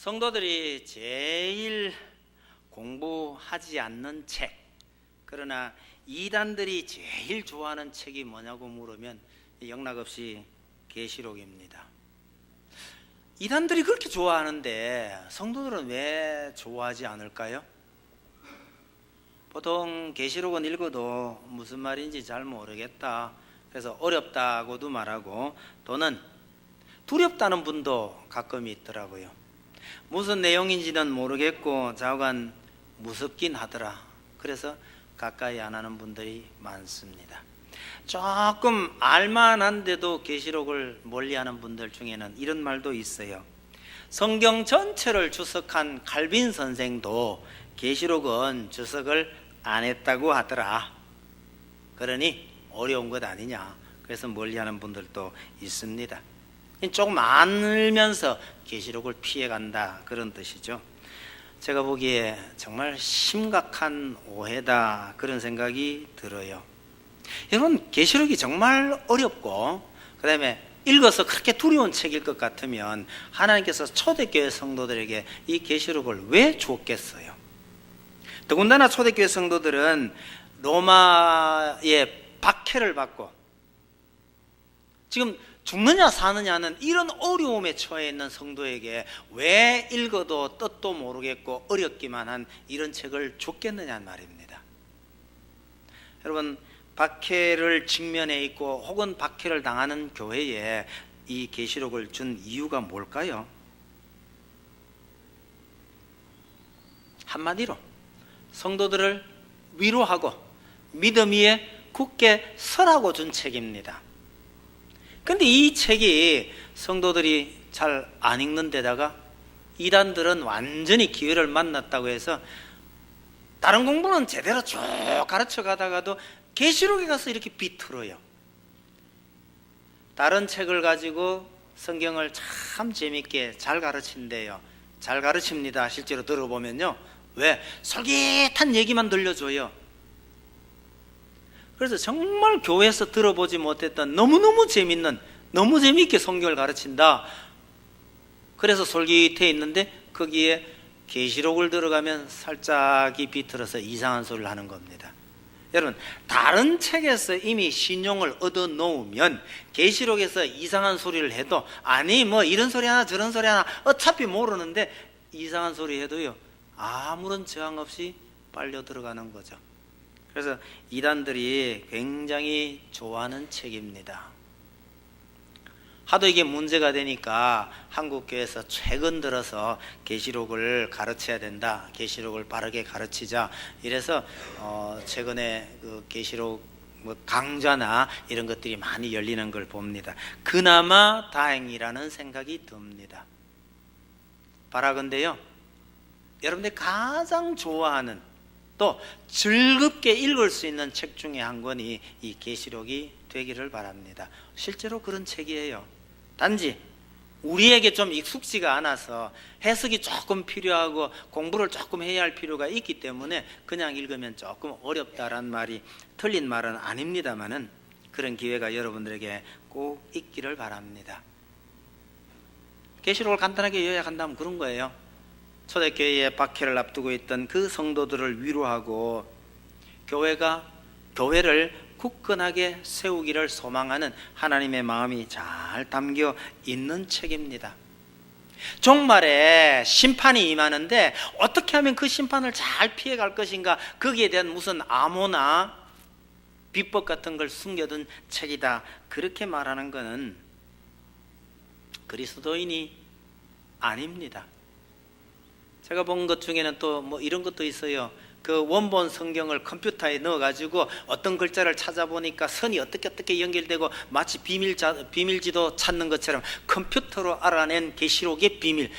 성도들이 제일 공부하지 않는 책, 그러나 이단들이 제일 좋아하는 책이 뭐냐고 물으면 영락없이 계시록입니다. 이단들이 그렇게 좋아하는데 성도들은 왜 좋아하지 않을까요? 보통 계시록은 읽어도 무슨 말인지 잘 모르겠다, 그래서 어렵다고도 말하고, 또는 두렵다는 분도 가끔 있더라고요. 무슨 내용인지는 모르겠고 좌우간 무섭긴 하더라, 그래서 가까이 안 하는 분들이 많습니다. 조금 알만한데도 계시록을 멀리하는 분들 중에는 이런 말도 있어요. 성경 전체를 주석한 칼빈 선생도 계시록은 주석을 안 했다고 하더라. 그러니 어려운 것 아니냐, 그래서 멀리하는 분들도 있습니다. 조금 알면서 계시록을 피해간다, 그런 뜻이죠. 제가 보기에 정말 심각한 오해다, 그런 생각이 들어요. 여러분, 계시록이 정말 어렵고 그 다음에 읽어서 그렇게 두려운 책일 것 같으면 하나님께서 초대교회 성도들에게 이 계시록을 왜 줬겠어요? 더군다나 초대교회 성도들은 로마의 박해를 받고 지금 죽느냐 사느냐는 이런 어려움에 처해 있는 성도에게 왜 읽어도 뜻도 모르겠고 어렵기만 한 이런 책을 줬겠느냐는 말입니다. 여러분, 박해를 직면해 있고 혹은 박해를 당하는 교회에 이 계시록을 준 이유가 뭘까요? 한마디로 성도들을 위로하고 믿음 위에 굳게 서라고 준 책입니다. 근데 이 책이 성도들이 잘 안 읽는 데다가 이단들은 완전히 기회를 만났다고 해서 다른 공부는 제대로 쭉 가르쳐 가다가도 계시록에 가서 이렇게 비틀어요. 다른 책을 가지고 성경을 참 재밌게 잘 가르친대요. 잘 가르칩니다. 실제로 들어보면요. 왜? 솔깃한 얘기만 들려줘요. 그래서 정말 교회에서 들어보지 못했던 너무너무 재밌는, 너무 재밌게 성경을 가르친다. 그래서 솔깃해 있는데 거기에 계시록을 들어가면 살짝이 비틀어서 이상한 소리를 하는 겁니다. 여러분, 다른 책에서 이미 신용을 얻어 놓으면 계시록에서 이상한 소리를 해도 아니 뭐 이런 소리 하나 저런 소리 하나 어차피 모르는데 이상한 소리 해도요 아무런 저항 없이 빨려 들어가는 거죠. 그래서 이단들이 굉장히 좋아하는 책입니다. 하도 이게 문제가 되니까 한국교회에서 최근 들어서 계시록을 가르쳐야 된다, 계시록을 바르게 가르치자, 이래서 최근에 그 계시록 강좌나 이런 것들이 많이 열리는 걸 봅니다. 그나마 다행이라는 생각이 듭니다. 바라건대요, 여러분들이 가장 좋아하는 또 즐겁게 읽을 수 있는 책 중에 한 권이 이 계시록이 되기를 바랍니다. 실제로 그런 책이에요. 단지 우리에게 좀 익숙지가 않아서 해석이 조금 필요하고 공부를 조금 해야 할 필요가 있기 때문에 그냥 읽으면 조금 어렵다란 말이 틀린 말은 아닙니다만은 그런 기회가 여러분들에게 꼭 있기를 바랍니다. 계시록을 간단하게 요약한다면 그런 거예요. 초대교회의 박해를 앞두고 있던 그 성도들을 위로하고 교회를 굳건하게 세우기를 소망하는 하나님의 마음이 잘 담겨 있는 책입니다. 종말에 심판이 임하는데 어떻게 하면 그 심판을 잘 피해갈 것인가, 거기에 대한 무슨 암호나 비법 같은 걸 숨겨둔 책이다, 그렇게 말하는 것은 그리스도인이 아닙니다. 제가 본 것 중에는 또 뭐 이런 것도 있어요. 그 원본 성경을 컴퓨터에 넣어가지고 어떤 글자를 찾아보니까 선이 어떻게 연결되고 마치 비밀지도 찾는 것처럼 컴퓨터로 알아낸 계시록의 비밀.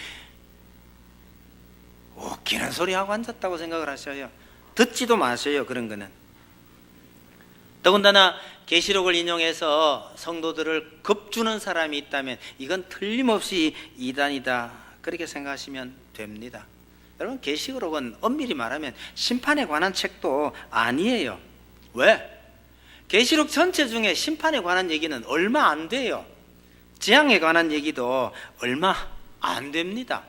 웃기는 소리하고 앉았다고 생각을 하셔요. 듣지도 마세요, 그런 거는. 더군다나 계시록을 인용해서 성도들을 겁주는 사람이 있다면 이건 틀림없이 이단이다, 그렇게 생각하시면 됩니다. 여러분, 계시록은 엄밀히 말하면 심판에 관한 책도 아니에요. 왜? 계시록 전체 중에 심판에 관한 얘기는 얼마 안 돼요. 재앙에 관한 얘기도 얼마 안 됩니다.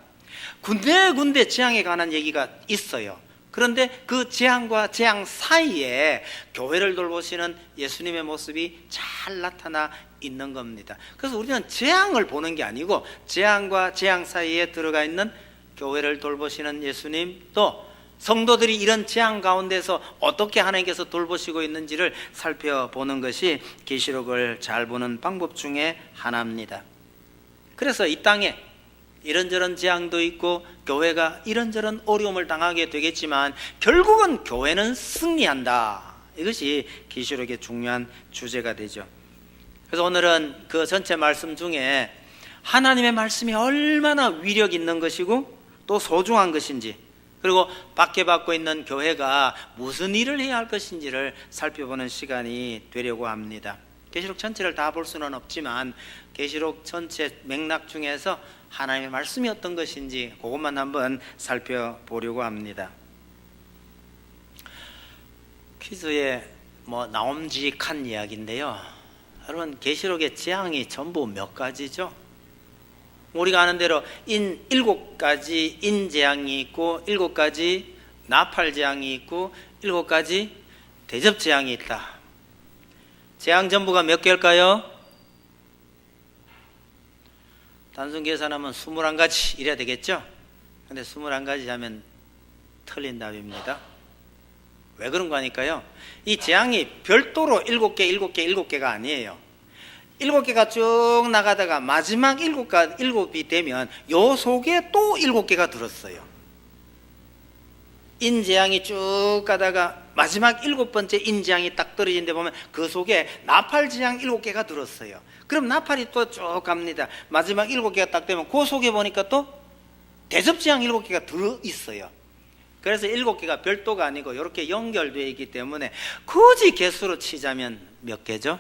군데군데 재앙에 관한 얘기가 있어요. 그런데 그 재앙과 재앙 사이에 교회를 돌보시는 예수님의 모습이 잘 나타나 있는 겁니다. 그래서 우리는 재앙을 보는 게 아니고 재앙과 재앙 사이에 들어가 있는 교회를 돌보시는 예수님, 또 성도들이 이런 재앙 가운데서 어떻게 하나님께서 돌보시고 있는지를 살펴보는 것이 계시록을 잘 보는 방법 중에 하나입니다. 그래서 이 땅에 이런저런 재앙도 있고 교회가 이런저런 어려움을 당하게 되겠지만 결국은 교회는 승리한다. 이것이 계시록의 중요한 주제가 되죠. 그래서 오늘은 그 전체 말씀 중에 하나님의 말씀이 얼마나 위력 있는 것이고 또 소중한 것인지, 그리고 박해받고 있는 교회가 무슨 일을 해야 할 것인지를 살펴보는 시간이 되려고 합니다. 계시록 전체를 다 볼 수는 없지만 계시록 전체 맥락 중에서 하나님의 말씀이 어떤 것인지 그것만 한번 살펴보려고 합니다. 퀴즈에 나옴직한 이야기인데요, 여러분 계시록의 재앙이 전부 몇 가지죠? 우리가 아는 대로 7가지 인재앙이 있고 7가지 나팔재앙이 있고 7가지 대접재앙이 있다. 재앙 전부가 몇 개일까요? 단순 계산하면 21가지 이래야 되겠죠? 근데 21가지 하면 틀린 답입니다. 왜 그런 거 아닐까요? 이 재앙이 별도로 7개가 아니에요. 7개가 쭉 나가다가 마지막 7이 되면 요 속에 또 7개가 들었어요. 인재앙이 쭉 가다가 마지막 7번째 인재앙이 딱 떨어진 데 보면 그 속에 나팔재앙 7개가 들었어요. 그럼 나팔이 또 쭉 갑니다. 마지막 7개가 딱 되면 그 속에 보니까 또 대접재앙 7개가 들어있어요. 그래서 7개가 별도가 아니고 이렇게 연결되어 있기 때문에 굳이 개수로 치자면 몇 개죠?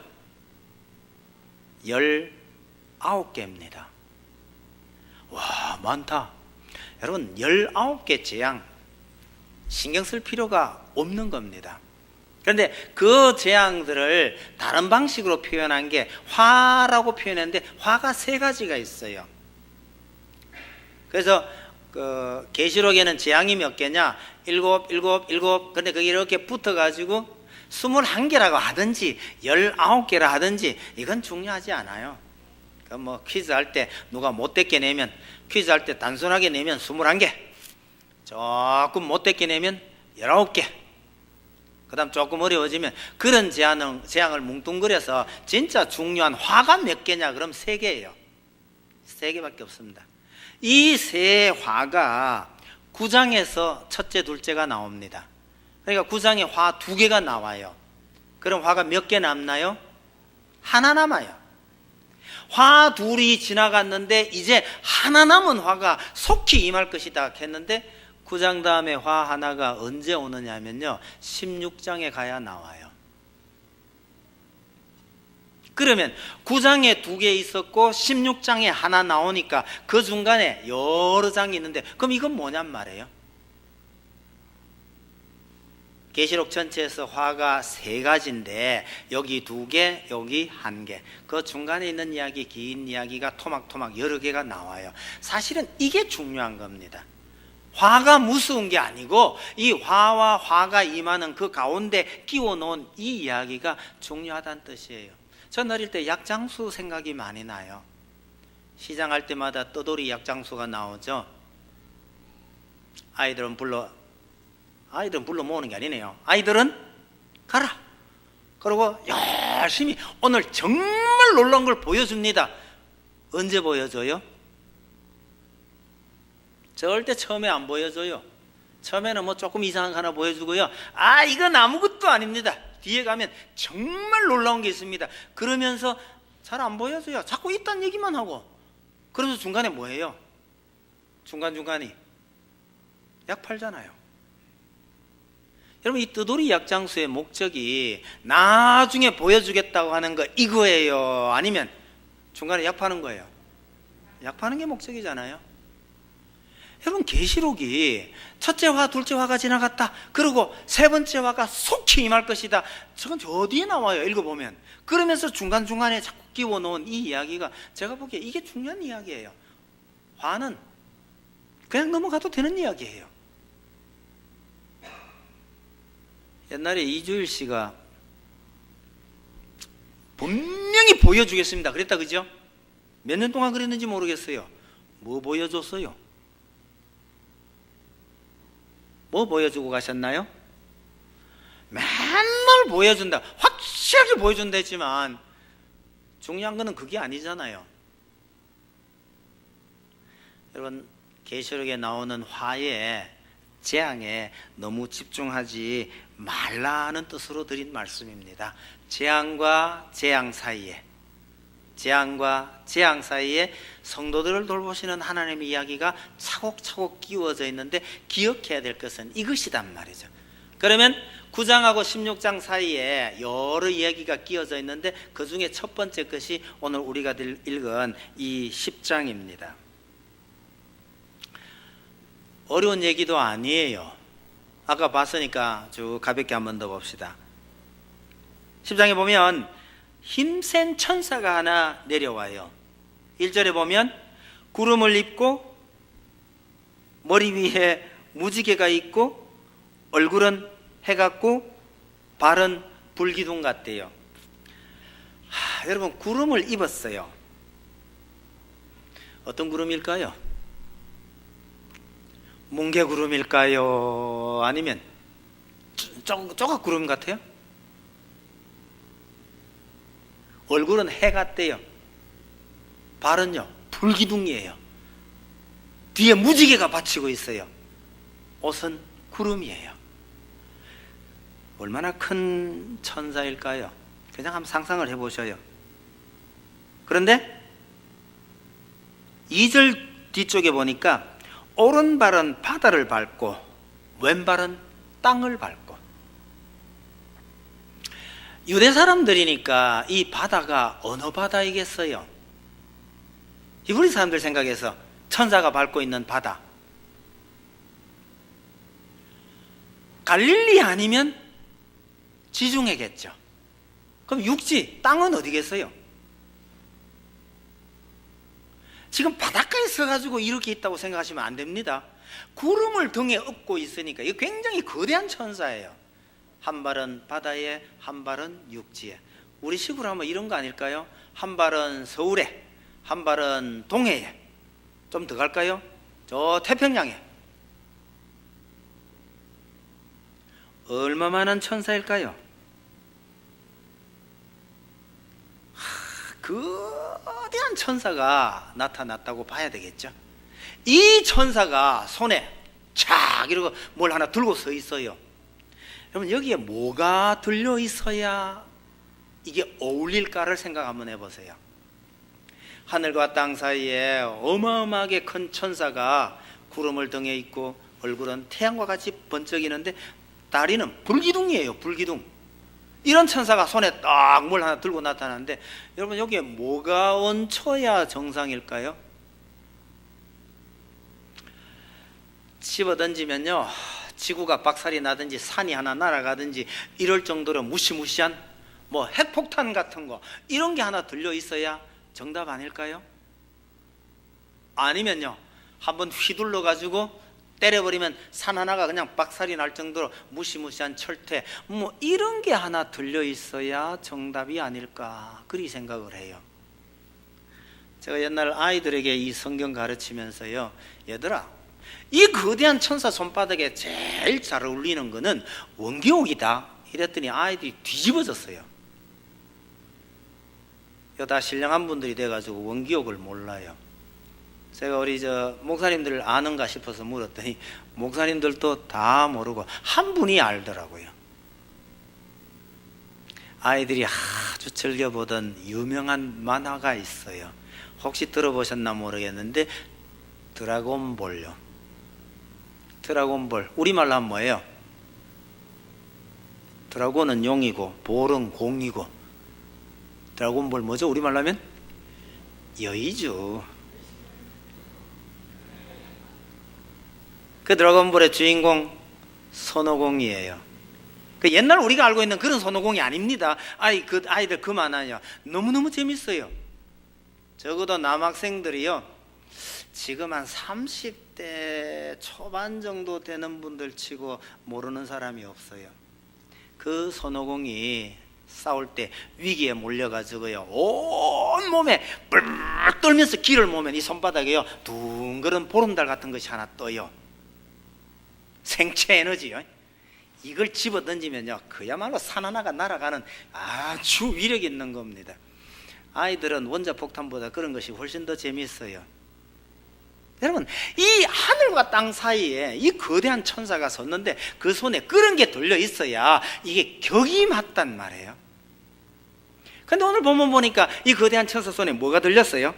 19개입니다. 와, 많다. 여러분 19개 재앙 신경 쓸 필요가 없는 겁니다. 그런데 그 재앙들을 다른 방식으로 표현한 게 화라고 표현했는데 화가 3가지가 있어요. 그래서 그 계시록에는 재앙이 몇 개냐? 7. 근데 그게 이렇게 붙어가지고 21개라고 하든지 19개라 하든지 이건 중요하지 않아요. 그 퀴즈 할 때 누가 못됐게 내면, 퀴즈 할 때 단순하게 내면 21개, 조금 못됐게 내면 19개, 그 다음 조금 어려워지면 그런 재앙을 뭉뚱그려서 진짜 중요한 화가 몇 개냐? 그럼 3개예요. 3개밖에 없습니다. 이 3화가 9장에서 첫째, 둘째가 나옵니다. 그러니까 9장에 화 2개가 나와요. 그럼 화가 몇 개 남나요? 하나 남아요. 화 2이 지나갔는데 이제 하나 남은 화가 속히 임할 것이다 했는데 9장 다음에 화 하나가 언제 오느냐면요, 16장에 가야 나와요. 그러면 9장에 2개 있었고 16장에 하나 나오니까 그 중간에 여러 장이 있는데 그럼 이건 뭐냔 말이에요. 계시록 전체에서 화가 3가지인데 여기 2개, 여기 1개, 그 중간에 있는 이야기, 긴 이야기가 토막토막 여러 개가 나와요. 사실은 이게 중요한 겁니다. 화가 무서운 게 아니고 이 화와 화가 임하는 그 가운데 끼워 놓은 이 이야기가 중요하다는 뜻이에요. 전 어릴 때 약장수 생각이 많이 나요. 시장할 때마다 떠돌이 약장수가 나오죠. 아이들은 불러 모으는 게 아니네요. 아이들은 가라. 그리고 열심히 오늘 정말 놀라운 걸 보여줍니다. 언제 보여줘요? 절대 처음에 안 보여줘요. 처음에는 조금 이상한 거 하나 보여주고요. 이건 아무것도 아닙니다. 뒤에 가면 정말 놀라운 게 있습니다. 그러면서 잘 안 보여줘요. 자꾸 있다는 얘기만 하고. 그래서 중간에 뭐예요? 중간중간이 약 팔잖아요. 여러분, 이 뜨돌이 약장수의 목적이 나중에 보여주겠다고 하는 거 이거예요? 아니면 중간에 약 파는 거예요? 약 파는 게 목적이잖아요. 여러분, 계시록이 첫째 화, 둘째 화가 지나갔다, 그리고 세 번째 화가 속히 임할 것이다, 저건 저 어디에 나와요? 읽어보면. 그러면서 중간중간에 자꾸 끼워 놓은 이 이야기가 제가 보기에 이게 중요한 이야기예요. 화는 그냥 넘어가도 되는 이야기예요. 옛날에 이주일 씨가 분명히 보여주겠습니다 그랬다, 그죠? 몇 년 동안 그랬는지 모르겠어요. 뭐 보여줬어요? 뭐 보여주고 가셨나요? 맨날 보여준다, 확실하게 보여준다 했지만 중요한 거는 그게 아니잖아요. 여러분, 계시록에 나오는 화에, 재앙에 너무 집중하지 말라는 뜻으로 드린 말씀입니다. 재앙과 재앙 사이에, 재앙과 재앙 사이에 성도들을 돌보시는 하나님의 이야기가 차곡차곡 끼워져 있는데 기억해야 될 것은 이것이단 말이죠. 그러면 9장하고 16장 사이에 여러 이야기가 끼어져 있는데 그 중에 첫 번째 것이 오늘 우리가 읽은 이 10장입니다. 어려운 얘기도 아니에요. 아까 봤으니까 쭉 가볍게 한 번 더 봅시다. 10장에 보면 힘센 천사가 하나 내려와요. 1절에 보면 구름을 입고 머리 위에 무지개가 있고 얼굴은 해 같고 발은 불기둥 같대요. 여러분, 구름을 입었어요. 어떤 구름일까요? 뭉게구름일까요? 아니면 조각구름 같아요? 얼굴은 해 같대요. 발은요, 불기둥이에요. 뒤에 무지개가 받치고 있어요. 옷은 구름이에요. 얼마나 큰 천사일까요? 그냥 한번 상상을 해보셔요. 그런데 2절 뒤쪽에 보니까 오른발은 바다를 밟고 왼발은 땅을 밟고. 유대 사람들이니까 이 바다가 어느 바다이겠어요? 히브리 사람들 생각해서 천사가 밟고 있는 바다, 갈릴리 아니면 지중해겠죠. 그럼 육지, 땅은 어디겠어요? 지금 바닷가에 서가지고 이렇게 있다고 생각하시면 안 됩니다. 구름을 등에 업고 있으니까 이거 굉장히 거대한 천사예요. 한 발은 바다에, 한 발은 육지에. 우리 식으로 하면 이런 거 아닐까요? 한 발은 서울에, 한 발은 동해에. 좀 더 갈까요? 저 태평양에. 얼마만한 천사일까요? 거대한 천사가 나타났다고 봐야 되겠죠. 이 천사가 손에 착 이러고 뭘 하나 들고 서 있어요. 여러분, 여기에 뭐가 들려 있어야 이게 어울릴까를 생각 한번 해보세요. 하늘과 땅 사이에 어마어마하게 큰 천사가 구름을 등에 있고 얼굴은 태양과 같이 번쩍이는데 다리는 불기둥이에요. 불기둥. 이런 천사가 손에 딱 뭘 하나 들고 나타나는데 여러분, 여기에 뭐가 얹혀야 정상일까요? 집어 던지면요, 지구가 박살이 나든지 산이 하나 날아가든지 이럴 정도로 무시무시한 뭐 핵폭탄 같은 거, 이런 게 하나 들려 있어야 정답 아닐까요? 아니면요, 한번 휘둘러 가지고 때려버리면 산 하나가 그냥 박살이 날 정도로 무시무시한 철퇴, 뭐 이런 게 하나 들려 있어야 정답이 아닐까, 그리 생각을 해요. 제가 옛날 아이들에게 이 성경 가르치면서요, 얘들아, 이 거대한 천사 손바닥에 제일 잘 어울리는 거는 원기옥이다 이랬더니 아이들이 뒤집어졌어요. 다 신령한 분들이 돼가지고 원기옥을 몰라요. 제가 우리 목사님들 아는가 싶어서 물었더니 목사님들도 다 모르고 한 분이 알더라고요. 아이들이 아주 즐겨보던 유명한 만화가 있어요. 혹시 들어보셨나 모르겠는데 드라곤볼요. 드라곤볼, 우리말로 하면 뭐예요? 드라곤은 용이고 볼은 공이고, 드라곤볼 뭐죠? 우리말로 하면 여의주. 그 드라곤볼의 주인공 손오공이에요. 그 옛날 우리가 알고 있는 그런 손오공이 아닙니다. 아이들 그만하냐. 너무너무 재밌어요. 적어도 남학생들이요, 지금 한 30대 초반 정도 되는 분들 치고 모르는 사람이 없어요. 그 손오공이 싸울 때 위기에 몰려가지고요, 온몸에 뿔 떨면서 기를 모으면 이 손바닥에요 둥그런 보름달 같은 것이 하나 떠요. 생체 에너지요. 이걸 집어 던지면요 그야말로 산 하나가 날아가는 아주 위력 있는 겁니다. 아이들은 원자폭탄보다 그런 것이 훨씬 더 재미있어요. 여러분, 이 하늘과 땅 사이에 이 거대한 천사가 섰는데 그 손에 그런 게 들려 있어야 이게 격이 맞단 말이에요. 근데 오늘 본문 보니까 이 거대한 천사 손에 뭐가 들렸어요?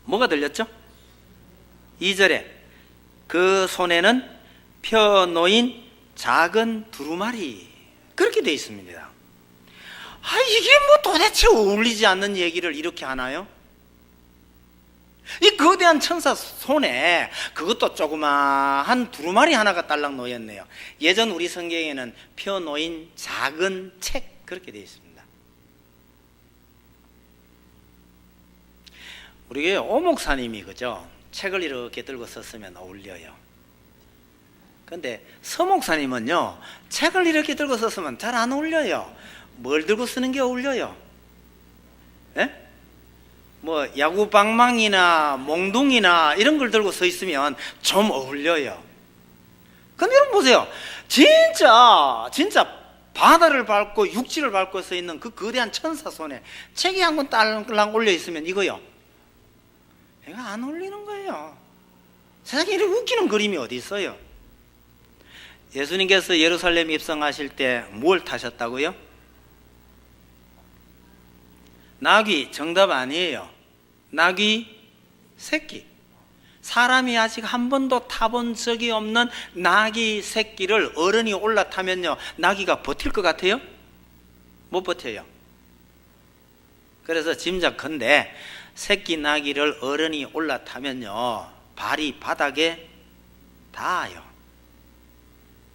뭐가 들렸죠? 2절에 그 손에는 펴놓인 작은 두루마리, 그렇게 되어 있습니다. 이게 뭐 도대체 어울리지 않는 얘기를 이렇게 하나요? 이 거대한 천사 손에 그것도 조그마한 두루마리 하나가 딸랑 놓였네요. 예전 우리 성경에는 펴놓인 작은 책, 그렇게 되어 있습니다. 우리 교회 오목사님이 그죠? 책을 이렇게 들고 썼으면 어울려요. 근데 서목사님은요 책을 이렇게 들고 썼으면 잘 안 어울려요. 뭘 들고 쓰는 게 어울려요? 예? 뭐 야구 방망이나 몽둥이나 이런 걸 들고 서 있으면 좀 어울려요. 근데 여러분 보세요, 진짜 바다를 밟고 육지를 밟고 서 있는 그 거대한 천사 손에 책이 한 권 딸랑 올려 있으면 이거요, 이거 안 어울리는 거예요. 세상에 이렇게 웃기는 그림이 어디 있어요? 예수님께서 예루살렘 입성하실 때 뭘 타셨다고요? 나귀. 정답 아니에요. 나귀 새끼. 사람이 아직 한 번도 타본 적이 없는 나귀 새끼를 어른이 올라타면요 나귀가 버틸 것 같아요? 못 버텨요. 그래서 짐작컨대 새끼 나귀를 어른이 올라타면요 발이 바닥에 닿아요.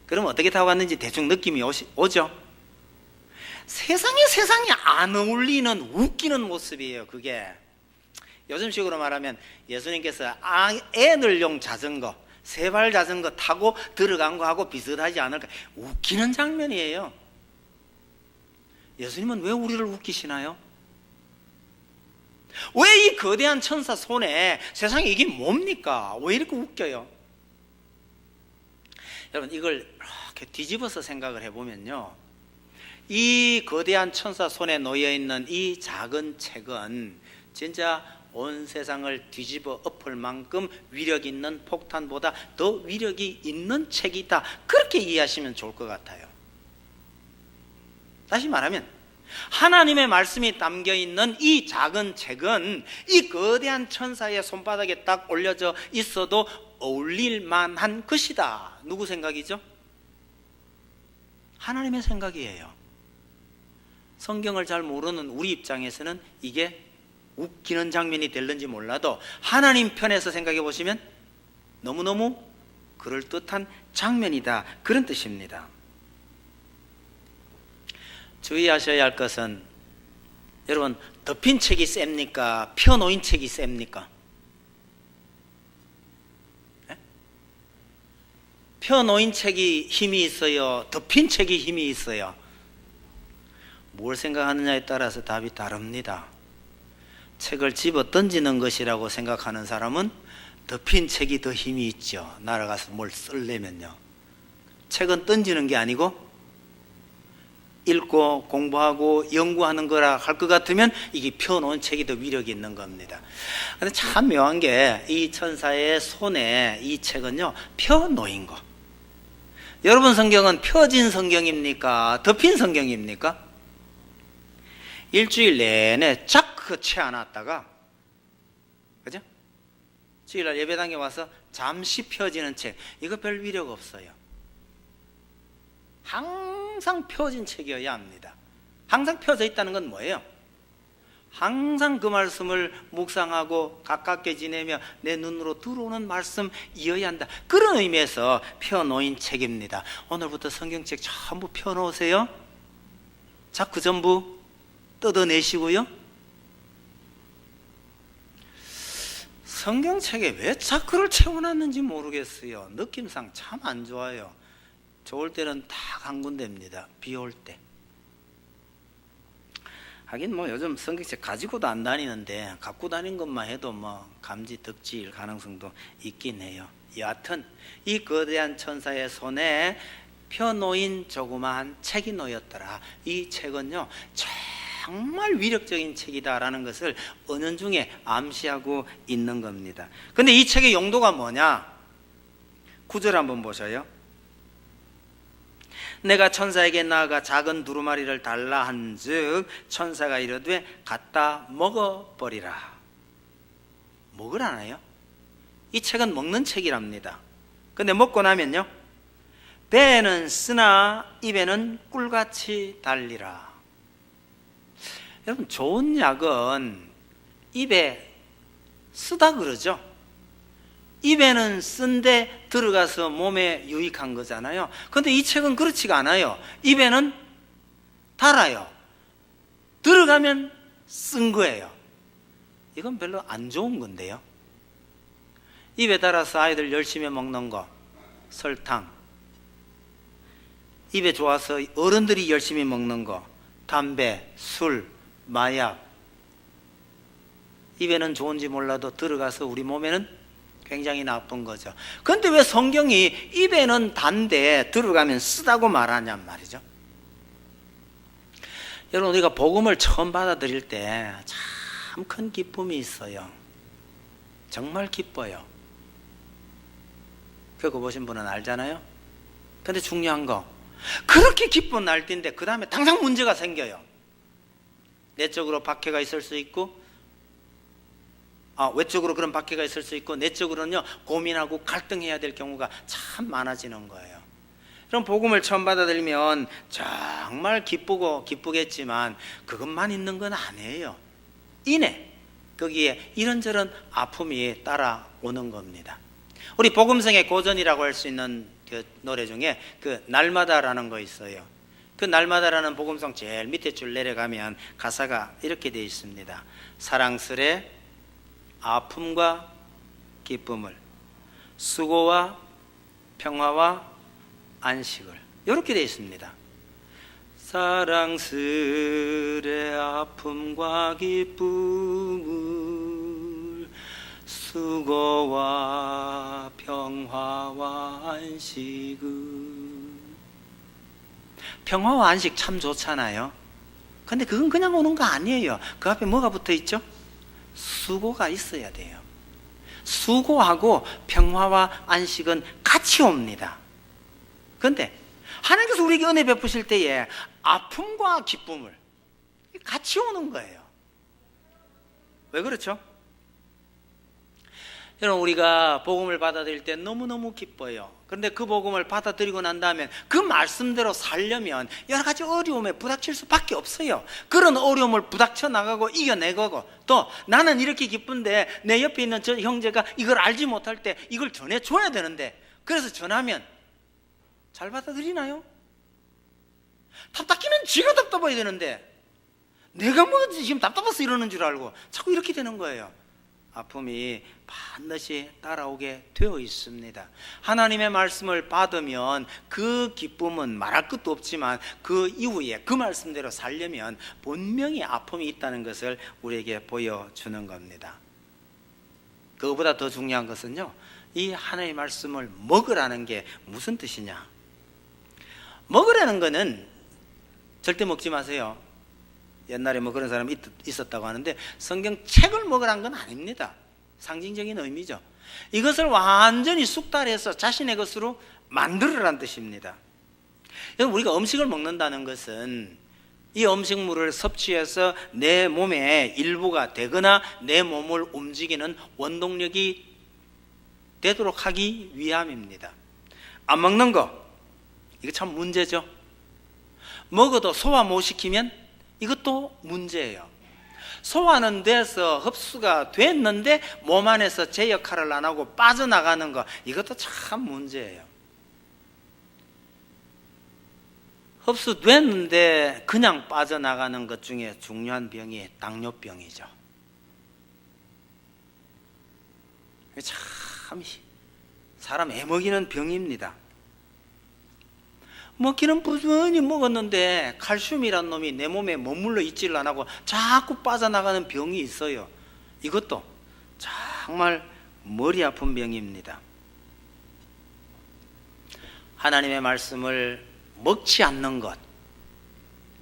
그럼 어떻게 타고 갔는지 대충 느낌이 오죠? 세상에 안 어울리는 웃기는 모습이에요. 그게 요즘식으로 말하면 예수님께서 애들용 자전거, 세발 자전거 타고 들어간 거하고 비슷하지 않을까. 웃기는 장면이에요. 예수님은 왜 우리를 웃기시나요? 왜 이 거대한 천사 손에 세상에 이게 뭡니까? 왜 이렇게 웃겨요? 여러분, 이걸 이렇게 뒤집어서 생각을 해보면요 이 거대한 천사 손에 놓여있는 이 작은 책은 진짜 온 세상을 뒤집어 엎을 만큼 위력 있는 폭탄보다 더 위력이 있는 책이다, 그렇게 이해하시면 좋을 것 같아요. 다시 말하면 하나님의 말씀이 담겨있는 이 작은 책은 이 거대한 천사의 손바닥에 딱 올려져 있어도 어울릴 만한 것이다. 누구 생각이죠? 하나님의 생각이에요. 성경을 잘 모르는 우리 입장에서는 이게 웃기는 장면이 될는지 몰라도 하나님 편에서 생각해 보시면 너무너무 그럴듯한 장면이다, 그런 뜻입니다. 주의하셔야 할 것은, 여러분, 덮인 책이 셉니까? 펴놓인 책이 셉니까? 네? 펴놓인 책이 힘이 있어요? 덮인 책이 힘이 있어요? 뭘 생각하느냐에 따라서 답이 다릅니다. 책을 집어 던지는 것이라고 생각하는 사람은 덮인 책이 더 힘이 있죠. 날아가서 뭘 쓰려면요. 책은 던지는 게 아니고 읽고 공부하고 연구하는 거라 할 것 같으면 이게 펴놓은 책이 더 위력이 있는 겁니다. 근데 참 묘한 게 이 천사의 손에 이 책은요 펴놓인 거. 여러분 성경은 펴진 성경입니까? 덮인 성경입니까? 일주일 내내 자크 채워놨다가, 그죠? 주일날 예배당에 와서 잠시 펴지는 책, 이거 별 위력 없어요. 항상 펴진 책이어야 합니다. 항상 펴져 있다는 건 뭐예요? 항상 그 말씀을 묵상하고 가깝게 지내며 내 눈으로 들어오는 말씀이어야 한다, 그런 의미에서 펴놓인 책입니다. 오늘부터 성경책 전부 펴놓으세요. 자꾸 전부 뜯어내시고요. 성경책에 왜 자크를 채워놨는지 모르겠어요. 느낌상 참 안 좋아요. 좋을 때는 다 한 군데입니다. 비 올 때. 하긴 뭐 요즘 성경책 가지고도 안 다니는데 갖고 다닌 것만 해도 뭐 감지 덕지일 가능성도 있긴 해요. 여하튼 이 거대한 천사의 손에 펴놓인 조그마한 책이 놓였더라. 이 책은요 정말 위력적인 책이다라는 것을 은연중에 암시하고 있는 겁니다. 근데 이 책의 용도가 뭐냐? 9절 한번 보셔요. 내가 천사에게 나아가 작은 두루마리를 달라 한즉 천사가 이르되 갖다 먹어버리라. 먹으라나요? 이 책은 먹는 책이랍니다. 근데 먹고 나면요 배에는 쓰나 입에는 꿀같이 달리라. 여러분 좋은 약은 입에 쓰다 그러죠. 입에는 쓴데 들어가서 몸에 유익한 거잖아요. 그런데 이 책은 그렇지가 않아요. 입에는 달아요. 들어가면 쓴 거예요. 이건 별로 안 좋은 건데요. 입에 달아서 아이들 열심히 먹는 거, 설탕. 입에 좋아서 어른들이 열심히 먹는 거, 담배, 술, 마약. 입에는 좋은지 몰라도 들어가서 우리 몸에는 굉장히 나쁜 거죠. 그런데 왜 성경이 입에는 단데 들어가면 쓰다고 말하냔 말이죠. 여러분 우리가 복음을 처음 받아들일 때 참 큰 기쁨이 있어요. 정말 기뻐요. 겪어보신 분은 알잖아요. 근데 중요한 거 그렇게 기쁜 날인데 그 다음에 당장 문제가 생겨요. 내적으로 박해가 있을 수 있고 외적으로 그런 박해가 있을 수 있고 내적으로는요 고민하고 갈등해야 될 경우가 참 많아지는 거예요. 그럼 복음을 처음 받아들이면 정말 기쁘고 기쁘겠지만 그것만 있는 건 아니에요. 이내 거기에 이런저런 아픔이 따라오는 겁니다. 우리 복음성의 고전이라고 할 수 있는 그 노래 중에 그 날마다라는 거 있어요. 그 날마다라는 복음성 제일 밑에 줄 내려가면 가사가 이렇게 되어 있습니다. 사랑스레 아픔과 기쁨을, 수고와 평화와 안식을, 이렇게 되어 있습니다. 사랑스레 아픔과 기쁨을, 수고와 평화와 안식을. 평화와 안식 참 좋잖아요. 근데 그건 그냥 오는 거 아니에요. 그 앞에 뭐가 붙어 있죠? 수고가 있어야 돼요. 수고하고 평화와 안식은 같이 옵니다. 그런데 하나님께서 우리에게 은혜 베푸실 때에 아픔과 기쁨을 같이 오는 거예요. 왜 그렇죠? 여러분 우리가 복음을 받아들일 때 너무너무 기뻐요. 그런데 그 복음을 받아들이고 난 다음에 그 말씀대로 살려면 여러 가지 어려움에 부닥칠 수밖에 없어요. 그런 어려움을 부닥쳐 나가고 이겨내고, 또 나는 이렇게 기쁜데 내 옆에 있는 저 형제가 이걸 알지 못할 때 이걸 전해줘야 되는데, 그래서 전하면 잘 받아들이나요? 답답기는 쥐가 답답해야 되는데 내가 뭐 지금 답답해서 이러는 줄 알고 자꾸 이렇게 되는 거예요. 아픔이 반드시 따라오게 되어 있습니다. 하나님의 말씀을 받으면 그 기쁨은 말할 것도 없지만 그 이후에 그 말씀대로 살려면 분명히 아픔이 있다는 것을 우리에게 보여주는 겁니다. 그거보다 더 중요한 것은요, 이 하나님의 말씀을 먹으라는 게 무슨 뜻이냐? 먹으라는 거는 절대 먹지 마세요. 옛날에 뭐 그런 사람이 있었다고 하는데 성경책을 먹으라는 건 아닙니다. 상징적인 의미죠. 이것을 완전히 숙달해서 자신의 것으로 만들으라는 뜻입니다. 우리가 음식을 먹는다는 것은 이 음식물을 섭취해서 내 몸의 일부가 되거나 내 몸을 움직이는 원동력이 되도록 하기 위함입니다. 안 먹는 거, 이거 참 문제죠. 먹어도 소화 못 시키면 이것도 문제예요. 소화는 돼서 흡수가 됐는데 몸 안에서 제 역할을 안 하고 빠져나가는 거, 이것도 참 문제예요. 흡수됐는데 그냥 빠져나가는 것 중에 중요한 병이 당뇨병이죠. 참 사람 애먹이는 병입니다. 먹기는 부지런히 먹었는데 칼슘이란 놈이 내 몸에 머물러 있지를 안 하고 자꾸 빠져나가는 병이 있어요. 이것도 정말 머리 아픈 병입니다. 하나님의 말씀을 먹지 않는 것,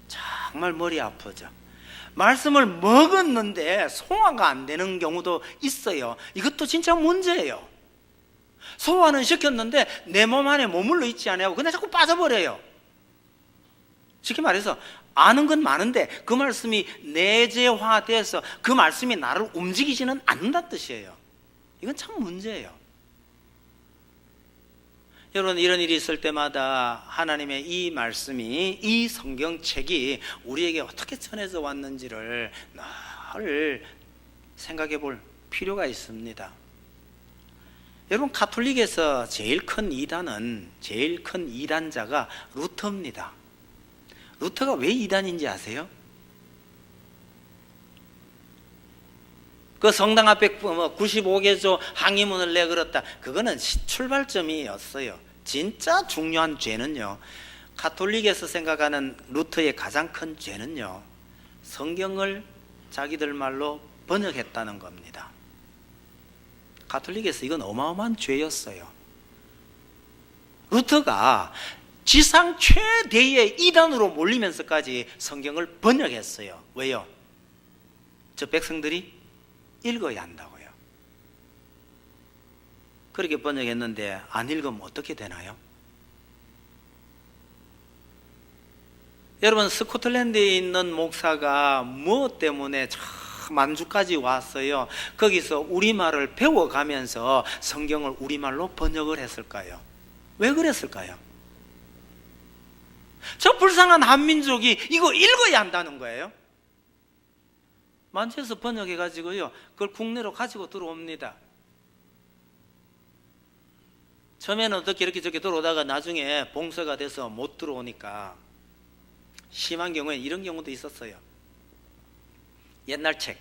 정말 머리 아프죠. 말씀을 먹었는데 소화가 안 되는 경우도 있어요. 이것도 진짜 문제예요. 소화는 시켰는데 내 몸 안에 머물러 있지 않아요. 그냥 자꾸 빠져버려요. 쉽게 말해서 아는 건 많은데 그 말씀이 내재화돼서 그 말씀이 나를 움직이지는 않는다는 뜻이에요. 이건 참 문제예요. 여러분, 이런 일이 있을 때마다 하나님의 이 말씀이, 이 성경책이 우리에게 어떻게 전해져 왔는지를 늘 생각해 볼 필요가 있습니다. 여러분, 가톨릭에서 제일 큰 이단자가 루터입니다. 루터가 왜 이단인지 아세요? 그 성당 앞에 95개조 항의문을 내걸었다. 그거는 출발점이었어요. 진짜 중요한 죄는요, 가톨릭에서 생각하는 루터의 가장 큰 죄는요, 성경을 자기들 말로 번역했다는 겁니다. 가톨릭에서 이건 어마어마한 죄였어요. 루터가 지상 최대의 이단으로 몰리면서까지 성경을 번역했어요. 왜요? 저 백성들이 읽어야 한다고요. 그렇게 번역했는데 안 읽으면 어떻게 되나요? 여러분, 스코틀랜드에 있는 목사가 무엇 때문에 만주까지 왔어요. 거기서 우리말을 배워가면서 성경을 우리말로 번역을 했을까요? 왜 그랬을까요? 저 불쌍한 한민족이 이거 읽어야 한다는 거예요. 만주에서 번역해가지고요, 그걸 국내로 가지고 들어옵니다. 처음에는 어떻게 이렇게 저렇게 들어오다가 나중에 봉쇄가 돼서 못 들어오니까, 심한 경우에 이런 경우도 있었어요. 옛날 책,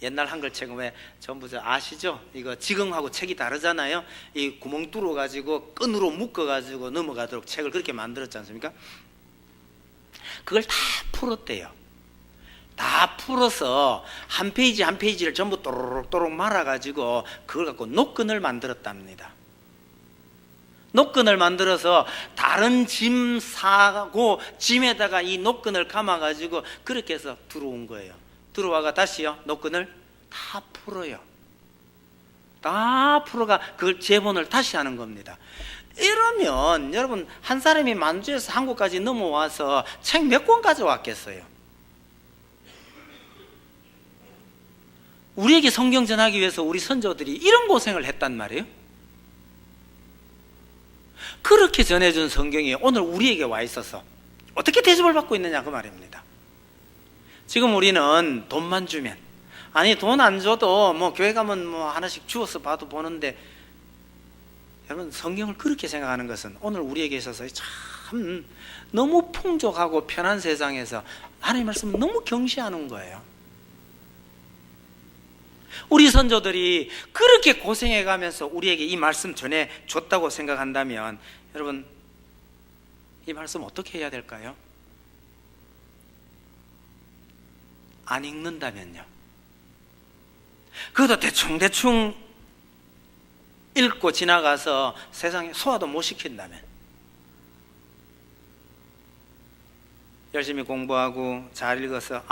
옛날 한글 책은 왜 전부 아시죠? 이거 지금하고 책이 다르잖아요. 이 구멍 뚫어가지고 끈으로 묶어가지고 넘어가도록 책을 그렇게 만들었지 않습니까? 그걸 다 풀었대요. 다 풀어서 한 페이지 한 페이지를 전부 또록또록 말아가지고 그걸 갖고 노끈을 만들었답니다. 노끈을 만들어서 다른 짐 사고 짐에다가 이 노끈을 감아가지고 그렇게 해서 들어온 거예요. 들어와가 다시요, 노끈을 다 풀어요. 다 풀어가 그걸 재본을 다시 하는 겁니다. 이러면 여러분, 한 사람이 만주에서 한국까지 넘어와서 책 몇 권 가져왔겠어요? 우리에게 성경 전하기 위해서 우리 선조들이 이런 고생을 했단 말이에요. 그렇게 전해준 성경이 오늘 우리에게 와 있어서 어떻게 대접을 받고 있느냐, 그 말입니다. 지금 우리는 돈만 주면, 아니 돈 안 줘도 뭐 교회 가면 뭐 하나씩 주워서 봐도 보는데, 여러분, 성경을 그렇게 생각하는 것은 오늘 우리에게 있어서 참 너무 풍족하고 편한 세상에서 하나님의 말씀을 너무 경시하는 거예요. 우리 선조들이 그렇게 고생해 가면서 우리에게 이 말씀 전해줬다고 생각한다면, 여러분, 이 말씀 어떻게 해야 될까요? 안 읽는다면요, 그것도 대충 읽고 지나가서 세상에 소화도 못 시킨다면, 열심히 공부하고 잘 읽어서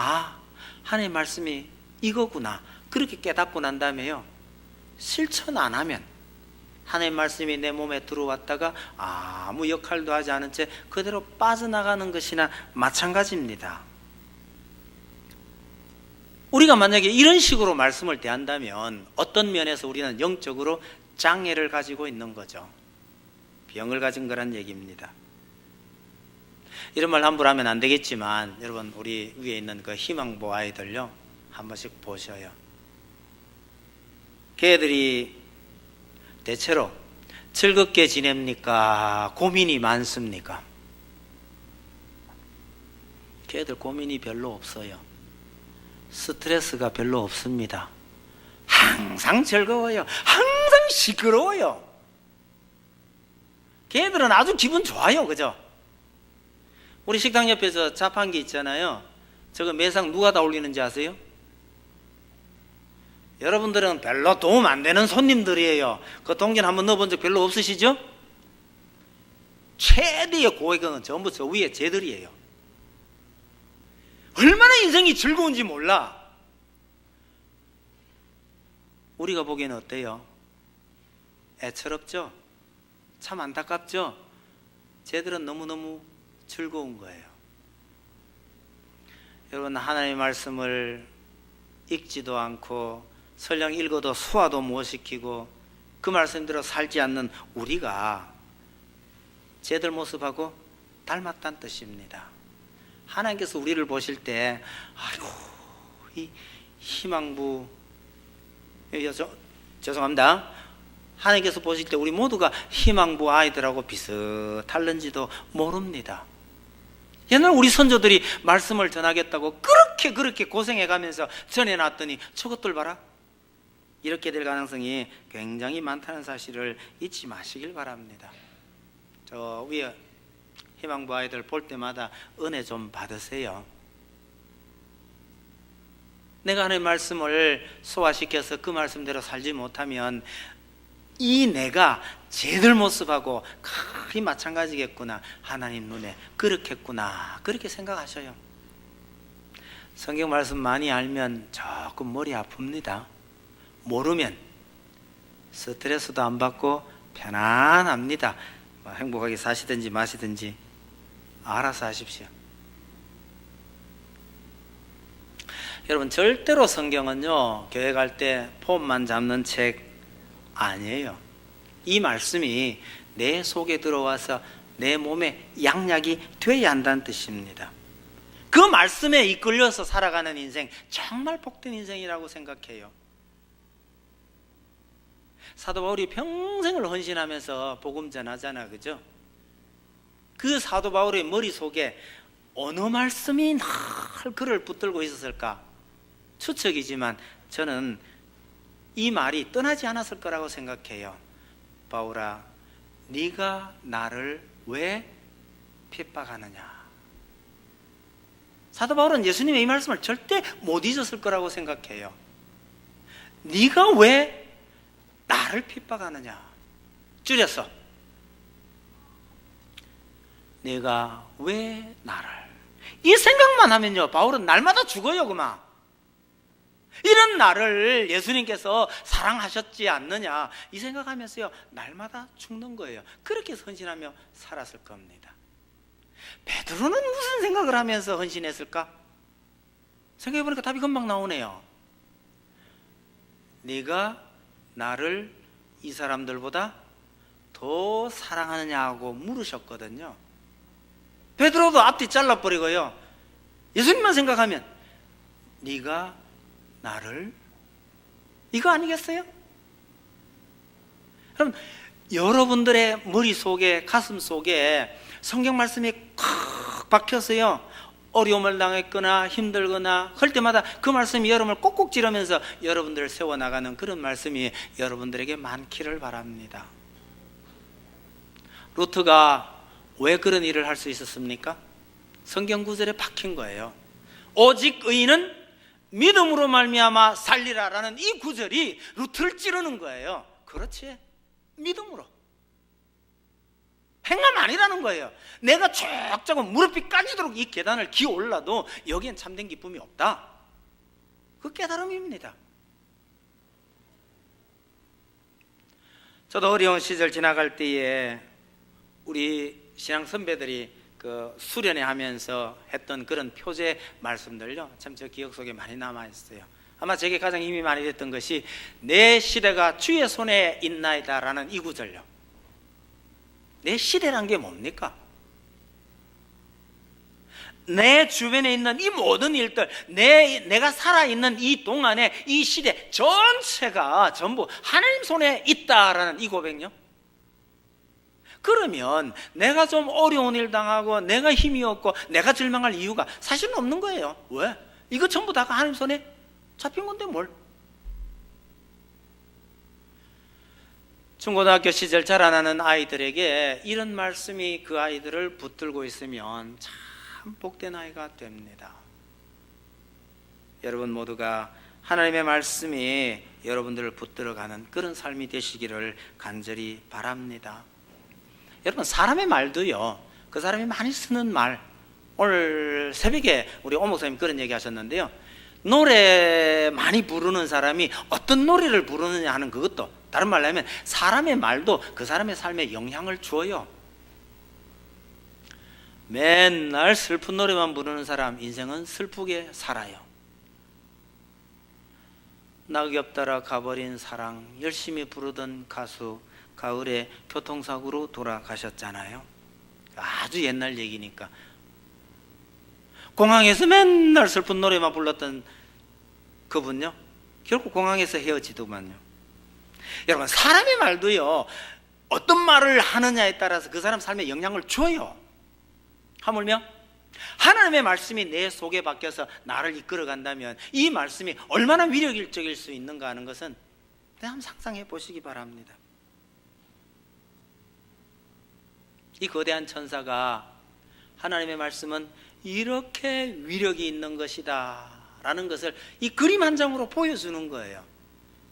하나님의 말씀이 이거구나, 그렇게 깨닫고 난 다음에요, 실천 안 하면 하나님의 말씀이 내 몸에 들어왔다가 아무 역할도 하지 않은 채 그대로 빠져나가는 것이나 마찬가지입니다. 우리가 만약에 이런 식으로 말씀을 대한다면 어떤 면에서 우리는 영적으로 장애를 가지고 있는 거죠. 병을 가진 거란 얘기입니다. 이런 말 함부로 하면 안 되겠지만, 여러분, 우리 위에 있는 그 희망보 아이들요, 한 번씩 보셔요. 걔들이 대체로 즐겁게 지냅니까? 고민이 많습니까? 걔들 고민이 별로 없어요. 스트레스가 별로 없습니다. 항상 즐거워요. 항상 시끄러워요. 걔들은 아주 기분 좋아요. 그죠? 우리 식당 옆에서 자판기 있잖아요. 저거 매상 누가 다 올리는지 아세요? 여러분들은 별로 도움 안 되는 손님들이에요. 그 동전 한번 넣어본 적 별로 없으시죠? 최대의 고액은 전부 저 위에 쟤들이에요. 얼마나 인생이 즐거운지 몰라. 우리가 보기에는 어때요? 애처롭죠? 참 안타깝죠? 쟤들은 너무너무 즐거운 거예요. 여러분, 하나님의 말씀을 읽지도 않고 설령 읽어도 소화도 못 시키고 그 말씀대로 살지 않는 우리가 쟤들 모습하고 닮았다는 뜻입니다. 하나님께서 우리를 보실 때 아이고 이 희망부, 죄송합니다. 하나님께서 보실 때 우리 모두가 희망부 아이들하고 비슷할는지도 모릅니다. 옛날 우리 선조들이 말씀을 전하겠다고 그렇게 고생해가면서 전해놨더니 저것들 봐라. 이렇게 될 가능성이 굉장히 많다는 사실을 잊지 마시길 바랍니다. 저 위에 희망부 아이들 볼 때마다 은혜 좀 받으세요. 내가 하나님의 말씀을 소화시켜서 그 말씀대로 살지 못하면 이 내가 쟤들 모습하고 거의 마찬가지겠구나, 하나님 눈에 그렇겠구나, 그렇게 생각하셔요. 성경 말씀 많이 알면 조금 머리 아픕니다. 모르면 스트레스도 안 받고 편안합니다. 행복하게 사시든지 마시든지 알아서 하십시오. 여러분, 절대로 성경은요 교회 갈 때 폼만 잡는 책 아니에요. 이 말씀이 내 속에 들어와서 내 몸에 양약이 되어야 한다는 뜻입니다. 그 말씀에 이끌려서 살아가는 인생, 정말 복된 인생이라고 생각해요. 사도 바울이 평생을 헌신하면서 복음 전하잖아, 그죠? 그 사도 바울의 머릿속에 어느 말씀이 늘 그를 붙들고 있었을까? 추측이지만 저는 이 말이 떠나지 않았을 거라고 생각해요. 바울아, 네가 나를 왜 핍박하느냐? 사도 바울은 예수님의 이 말씀을 절대 못 잊었을 거라고 생각해요. 네가 왜 나를 핍박하느냐? 줄여서 네가 왜 나를, 이 생각만 하면요 바울은 날마다 죽어요. 그만. 이런 나를 예수님께서 사랑하셨지 않느냐, 이 생각하면서요 날마다 죽는 거예요. 그렇게 헌신하며 살았을 겁니다. 베드로는 무슨 생각을 하면서 헌신했을까? 생각해보니까 답이 금방 나오네요. 네가 나를 이 사람들보다 더 사랑하느냐고 물으셨거든요. 베드로도 앞뒤 잘라버리고요 예수님만 생각하면 네가 나를, 이거 아니겠어요? 그럼 여러분들의 머릿속에, 가슴속에 성경 말씀이 콱 박혀서요 어려움을 당했거나 힘들거나 할 때마다 그 말씀이 여러분을 꼭꼭 찌르면서 여러분들을 세워나가는 그런 말씀이 여러분들에게 많기를 바랍니다. 루트가 왜 그런 일을 할 수 있었습니까? 성경 구절에 박힌 거예요. 오직 의인은 믿음으로 말미암아 살리라라는 이 구절이 루트를 찌르는 거예요. 그렇지, 믿음으로. 행함 아니라는 거예요. 내가 쫙쫙 무릎이 까지도록 이 계단을 기어 올라도 여기엔 참된 기쁨이 없다, 그 깨달음입니다. 저도 어려운 시절 지나갈 때에 우리 신앙 선배들이 그 수련회 하면서 했던 그런 표제 말씀들요 참 저 기억 속에 많이 남아있어요. 아마 제게 가장 힘이 많이 됐던 것이 내 시대가 주의 손에 있나이다 라는 이 구절요. 내 시대란 게 뭡니까? 내 주변에 있는 이 모든 일들, 내가 살아있는 이 동안에 이 시대 전체가 전부 하나님 손에 있다라는 이 고백요. 그러면 내가 좀 어려운 일 당하고 내가 힘이 없고 내가 절망할 이유가 사실은 없는 거예요. 왜? 이거 전부 다가 하나님 손에 잡힌 건데 뭘. 중고등학교 시절 자라나는 아이들에게 이런 말씀이 그 아이들을 붙들고 있으면 참 복된 아이가 됩니다. 여러분 모두가 하나님의 말씀이 여러분들을 붙들어가는 그런 삶이 되시기를 간절히 바랍니다. 여러분, 사람의 말도요, 그 사람이 많이 쓰는 말, 오늘 새벽에 우리 오 목사님 그런 얘기 하셨는데요, 노래 많이 부르는 사람이 어떤 노래를 부르느냐 하는 그것도, 다른 말로 하면 사람의 말도 그 사람의 삶에 영향을 주어요. 맨날 슬픈 노래만 부르는 사람, 인생은 슬프게 살아요. 낙엽 따라 가버린 사랑, 열심히 부르던 가수 가을에 교통사고로 돌아가셨잖아요. 아주 옛날 얘기니까. 공항에서 맨날 슬픈 노래만 불렀던 그분요, 결국 공항에서 헤어지더만요. 여러분, 사람의 말도요, 어떤 말을 하느냐에 따라서 그 사람 삶에 영향을 줘요. 하물며 하나님의 말씀이 내 속에 박혀서 나를 이끌어 간다면 이 말씀이 얼마나 위력적일 수 있는가 하는 것은 한번 상상해 보시기 바랍니다. 이 거대한 천사가 하나님의 말씀은 이렇게 위력이 있는 것이다 라는 것을 이 그림 한 장으로 보여주는 거예요.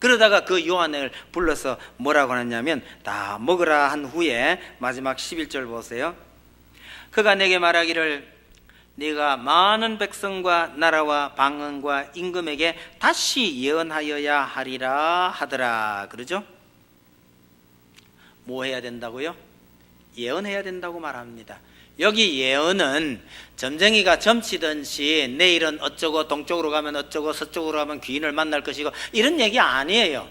그러다가 그 요한을 불러서 뭐라고 하냐면, 다 먹으라 한 후에 마지막 11절 보세요. 그가 내게 말하기를 네가 많은 백성과 나라와 방언과 임금에게 다시 예언하여야 하리라 하더라. 그러죠? 뭐 해야 된다고요? 예언해야 된다고 말합니다. 여기 예언은 점쟁이가 점치듯이 내일은 어쩌고, 동쪽으로 가면 어쩌고, 서쪽으로 가면 귀인을 만날 것이고, 이런 얘기 아니에요.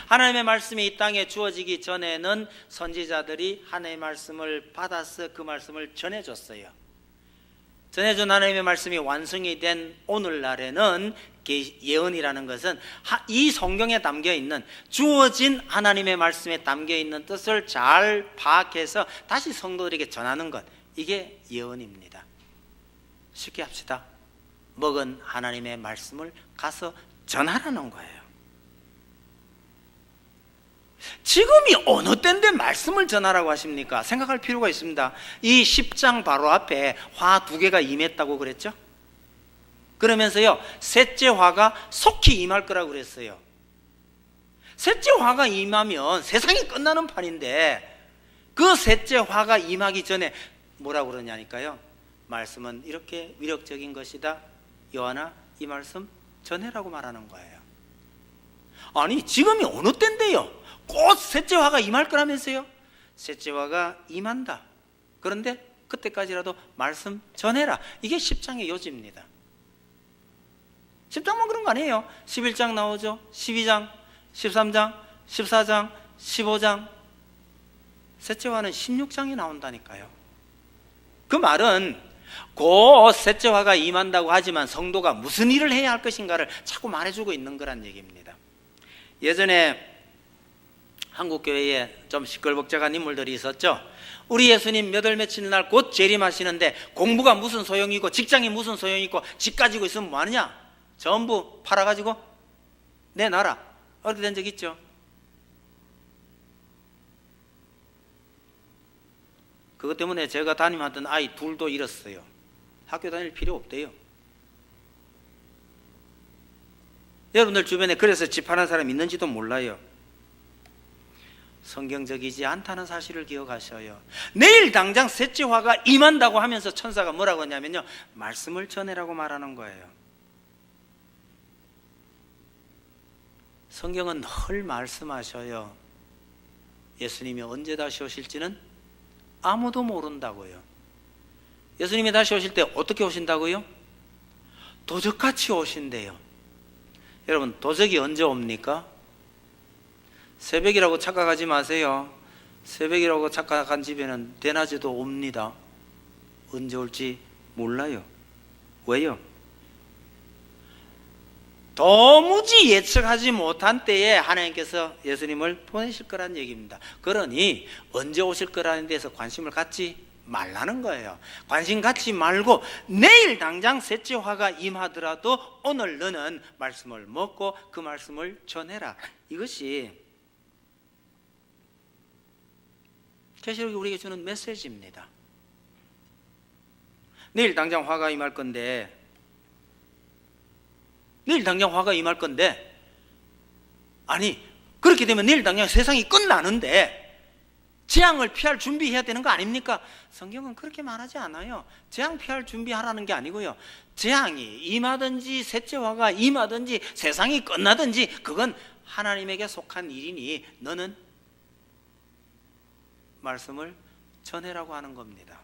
하나님의 말씀이 이 땅에 주어지기 전에는 선지자들이 하나님의 말씀을 받아서 그 말씀을 전해줬어요. 전해준 하나님의 말씀이 완성이 된 오늘날에는 예언이라는 것은 이 성경에 담겨있는, 주어진 하나님의 말씀에 담겨있는 뜻을 잘 파악해서 다시 성도들에게 전하는 것, 이게 예언입니다. 쉽게 합시다. 먹은 하나님의 말씀을 가서 전하라는 거예요. 지금이 어느 때인데 말씀을 전하라고 하십니까? 생각할 필요가 있습니다. 이 10장 바로 앞에 화 2개가 임했다고 그랬죠? 그러면서요, 셋째 화가 속히 임할 거라고 그랬어요. 셋째 화가 임하면 세상이 끝나는 판인데, 그 셋째 화가 임하기 전에 뭐라고 그러냐니까요, 말씀은 이렇게 위력적인 것이다, 요한아 이 말씀 전해라고 말하는 거예요. 아니, 지금이 어느 때인데요, 곧 셋째 화가 임할 거라면서요. 셋째 화가 임한다. 그런데 그때까지라도 말씀 전해라. 이게 10장의 요지입니다. 10장만 그런 거 아니에요. 11장 나오죠. 12장, 13장, 14장, 15장. 셋째 화는 16장이 나온다니까요. 그 말은 곧 셋째 화가 임한다고 하지만 성도가 무슨 일을 해야 할 것인가를 자꾸 말해주고 있는 거란 얘기입니다. 예전에 한국교회에 좀 시끌벅적한 인물들이 있었죠. 우리 예수님 몇 월 며칠 날 곧 재림하시는데 공부가 무슨 소용이 있고 직장이 무슨 소용이 있고 집 가지고 있으면 뭐하느냐, 전부 팔아가지고 내놔라, 어떻게 된 적 있죠? 그것 때문에 제가 담임하던 아이 둘도 잃었어요. 학교 다닐 필요 없대요. 여러분들 주변에 그래서 집 파는 사람 있는지도 몰라요. 성경적이지 않다는 사실을 기억하셔요. 내일 당장 셋째 화가 임한다고 하면서 천사가 뭐라고 하냐면요, 말씀을 전해라고 말하는 거예요. 성경은 늘 말씀하셔요. 예수님이 언제 다시 오실지는 아무도 모른다고요. 예수님이 다시 오실 때 어떻게 오신다고요? 도적같이 오신대요. 여러분, 도적이 언제 옵니까? 새벽이라고 착각하지 마세요. 새벽이라고 착각한 집에는 대낮에도 옵니다. 언제 올지 몰라요. 왜요? 도무지 예측하지 못한 때에 하나님께서 예수님을 보내실 거란 얘기입니다. 그러니 언제 오실 거라는 데서 관심을 갖지 말라는 거예요. 관심 갖지 말고 내일 당장 셋째 화가 임하더라도 오늘 너는 말씀을 먹고 그 말씀을 전해라. 이것이 계시록이 우리에게 주는 메시지입니다. 내일 당장 화가 임할 건데 아니 그렇게 되면 내일 당장 세상이 끝나는데 재앙을 피할 준비해야 되는 거 아닙니까? 성경은 그렇게 말하지 않아요. 재앙 피할 준비하라는 게 아니고요, 재앙이 임하든지 셋째 화가 임하든지 세상이 끝나든지 그건 하나님에게 속한 일이니 너는 말씀을 전해라고 하는 겁니다.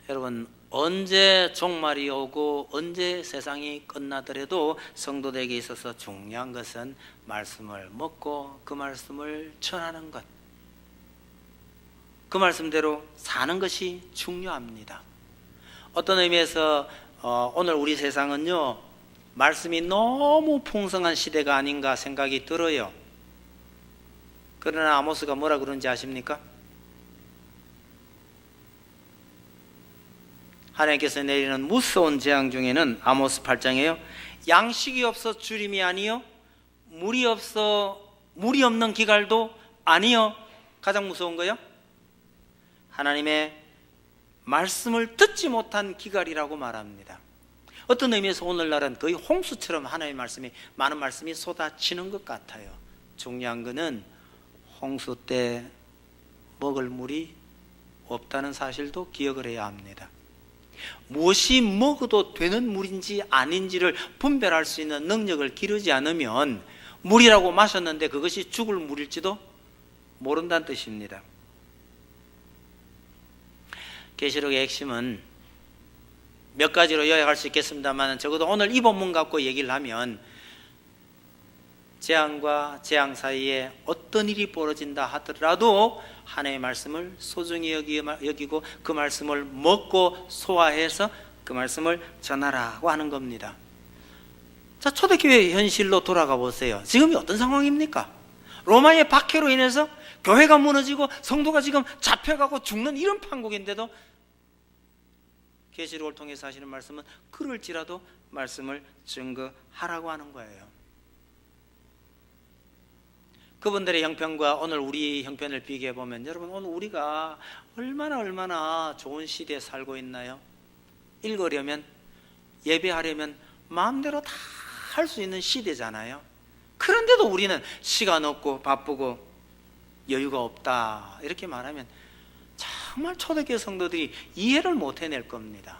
여러분, 언제 종말이 오고 언제 세상이 끝나더라도 성도들에게 있어서 중요한 것은 말씀을 먹고 그 말씀을 전하는 것, 그 말씀대로 사는 것이 중요합니다. 어떤 의미에서 오늘 우리 세상은요, 말씀이 너무 풍성한 시대가 아닌가 생각이 들어요. 그러나 아모스가 뭐라 그런지 아십니까? 하나님께서 내리는 무서운 재앙 중에는 아모스 8장에요, 양식이 없어 주림이 아니요 물이 없는 기갈도 아니요, 가장 무서운 거요, 하나님의 말씀을 듣지 못한 기갈이라고 말합니다. 어떤 의미에서 오늘날은 거의 홍수처럼 하나님의 말씀이, 많은 말씀이 쏟아지는 것 같아요. 중요한 것은 홍수 때 먹을 물이 없다는 사실도 기억을 해야 합니다. 무엇이 먹어도 되는 물인지 아닌지를 분별할 수 있는 능력을 기르지 않으면 물이라고 마셨는데 그것이 죽을 물일지도 모른다는 뜻입니다. 계시록의 핵심은 몇 가지로 요약할 수 있겠습니다만, 적어도 오늘 이 본문 갖고 얘기를 하면 재앙과 재앙 사이에 어떤 일이 벌어진다 하더라도 하나님의 말씀을 소중히 여기고 그 말씀을 먹고 소화해서 그 말씀을 전하라고 하는 겁니다. 자, 초대교회 현실로 돌아가 보세요. 지금이 어떤 상황입니까? 로마의 박해로 인해서 교회가 무너지고 성도가 지금 잡혀가고 죽는 이런 판국인데도 계시록을 통해서 하시는 말씀은 그럴지라도 말씀을 증거하라고 하는 거예요. 그분들의 형편과 오늘 우리 형편을 비교해 보면, 여러분, 오늘 우리가 얼마나 좋은 시대에 살고 있나요? 읽으려면, 예배하려면 마음대로 다 할 수 있는 시대잖아요. 그런데도 우리는 시간 없고 바쁘고 여유가 없다 이렇게 말하면 정말 초대교회 성도들이 이해를 못 해낼 겁니다.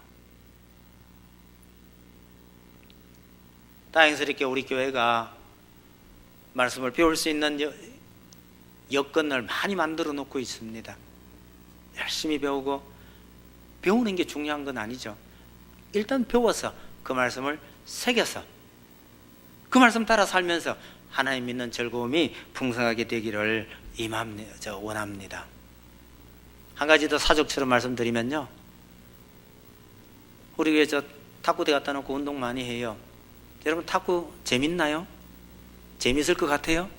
다행스럽게 우리 교회가 말씀을 배울 수 있는 여건을 많이 만들어 놓고 있습니다. 열심히 배우고, 배우는 게 중요한 건 아니죠. 일단 배워서 그 말씀을 새겨서 그 말씀 따라 살면서 하나님 믿는 즐거움이 풍성하게 되기를 원합니다. 한 가지 더 사족처럼 말씀드리면요, 우리 교회 탁구대 갖다 놓고 운동 많이 해요. 여러분, 탁구 재밌나요? 재밌을 것 같아요?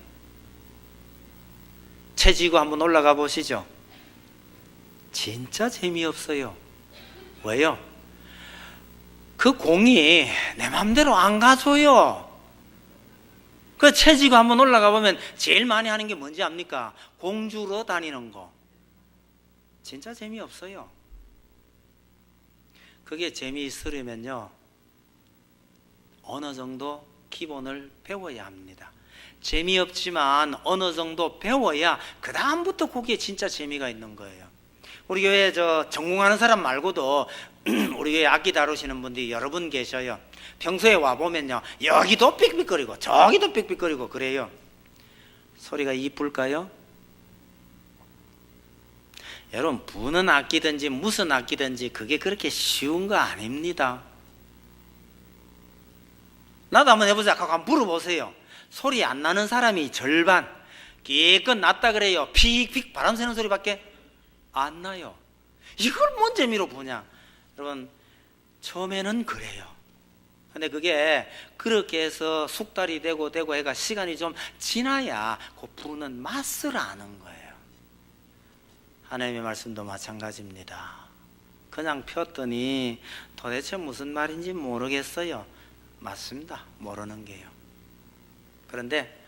채지고 한번 올라가 보시죠. 진짜 재미없어요. 왜요? 그 공이 내 마음대로 안 가줘요. 그 채지고 한번 올라가 보면 제일 많이 하는 게 뭔지 압니까? 공 주러 다니는 거. 진짜 재미없어요. 그게 재미있으려면요, 어느 정도 기본을 배워야 합니다. 재미없지만 어느 정도 배워야 그 다음부터 거기에 진짜 재미가 있는 거예요. 우리 교회 전공하는 사람 말고도 우리 교회 악기 다루시는 분들이 여러 분 계셔요. 평소에 와보면요, 여기도 삑삑거리고 저기도 삑삑거리고 그래요. 소리가 이쁠까요? 여러분, 부는 악기든지 무슨 악기든지 그게 그렇게 쉬운 거 아닙니다. 나도 한번 해보자 하고 한번 물어보세요. 소리 안 나는 사람이 절반, 기껏 났다 그래요. 픽픽 바람 새는 소리밖에 안 나요. 이걸 뭔 재미로 보냐? 여러분, 처음에는 그래요. 근데 그게 그렇게 해서 숙달이 되고 해가 시간이 좀 지나야 그 부르는 맛을 아는 거예요. 하나님의 말씀도 마찬가지입니다. 그냥 폈더니 도대체 무슨 말인지 모르겠어요. 맞습니다. 모르는 게요. 그런데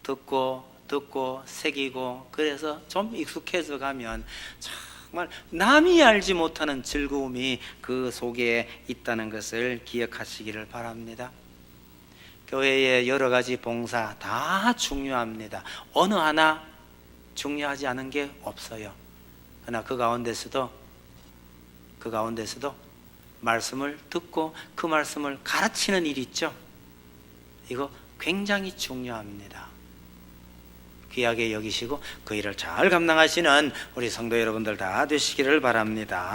듣고 듣고 새기고 그래서 좀 익숙해져 가면 정말 남이 알지 못하는 즐거움이 그 속에 있다는 것을 기억하시기를 바랍니다. 교회의 여러 가지 봉사 다 중요합니다. 어느 하나 중요하지 않은 게 없어요. 그러나 그 가운데서도 말씀을 듣고 그 말씀을 가르치는 일 있죠. 이거 굉장히 중요합니다. 귀하게 여기시고 그 일을 잘 감당하시는 우리 성도 여러분들 다 되시기를 바랍니다.